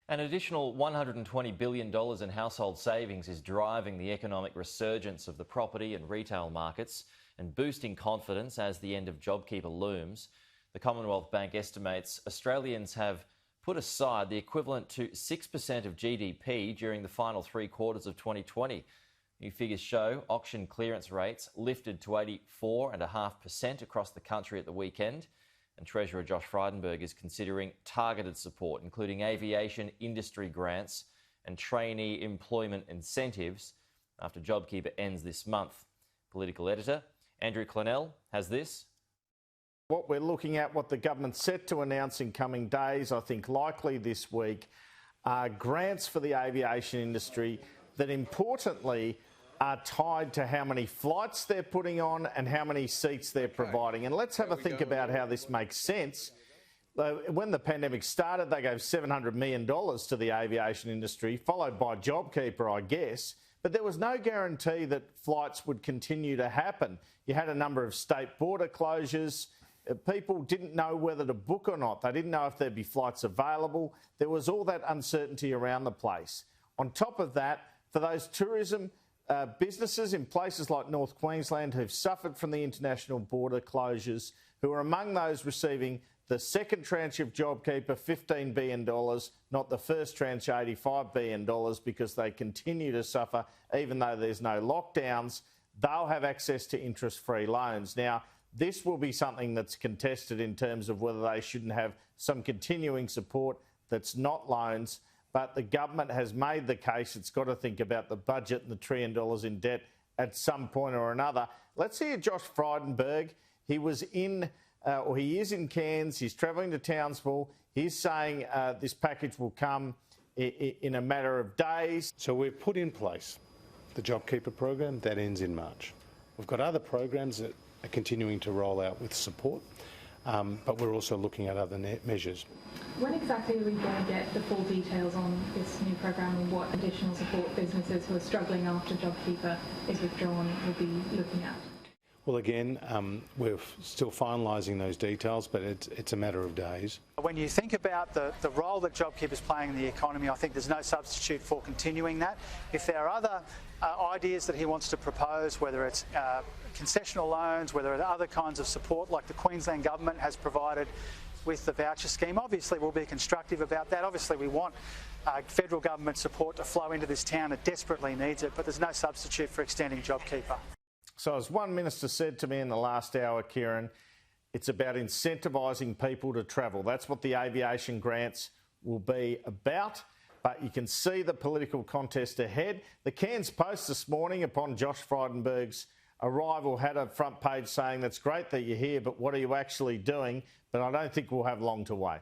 An additional $120 billion in household savings is driving the economic resurgence of the property and retail markets and boosting confidence as the end of JobKeeper looms. The Commonwealth Bank estimates Australians have put aside the equivalent to 6% of GDP during the final 3 quarters of 2020. New figures show auction clearance rates lifted to 84.5% across the country at the weekend. And Treasurer Josh Frydenberg is considering targeted support, including aviation industry grants and trainee employment incentives after JobKeeper ends this month. Political editor Andrew Clennell has this. What we're looking at, what the government's set to announce in coming days, I think likely this week, are grants for the aviation industry that importantly are tied to how many flights they're putting on and how many seats they're providing. And let's have a think about how this makes sense. When the pandemic started, they gave $700 million to the aviation industry, followed by JobKeeper, I guess. But there was no guarantee that flights would continue to happen. You had a number of state border closures. People didn't know whether to book or not. They didn't know if there'd be flights available. There was all that uncertainty around the place. On top of that, for those tourism businesses in places like North Queensland who've suffered from the international border closures, who are among those receiving the second tranche of JobKeeper, $15 billion, not the first tranche, $85 billion, because they continue to suffer even though there's no lockdowns, they'll have access to interest-free loans. Now, this will be something that's contested in terms of whether they shouldn't have some continuing support that's not loans. But the government has made the case it's got to think about the budget and the $1 trillion in debt at some point or another. Let's hear Josh Frydenberg. He was in, or he is in Cairns. He's travelling to Townsville. He's saying this package will come in a matter of days. So we've put in place the JobKeeper program that ends in March. We've got other programs that are continuing to roll out with support, but we're also looking at other measures. When exactly are we going to get the full details on this new program and what additional support businesses who are struggling after JobKeeper is withdrawn will be looking at? Well, again, we're still finalising those details, but it's a matter of days. When you think about the role that JobKeeper is playing in the economy, I think there's no substitute for continuing that. If there are other ideas that he wants to propose, whether it's concessional loans, whether it's other kinds of support like the Queensland government has provided with the voucher scheme, obviously we'll be constructive about that. Obviously we want federal government support to flow into this town. It desperately needs it, but there's no substitute for extending JobKeeper. So as one minister said to me in the last hour, Kieran, it's about incentivising people to travel. That's what the aviation grants will be about. But you can see the political contest ahead. The Cairns Post this morning, upon Josh Frydenberg's arrival, had a front page saying, that's great that you're here, but what are you actually doing? But I don't think we'll have long to wait.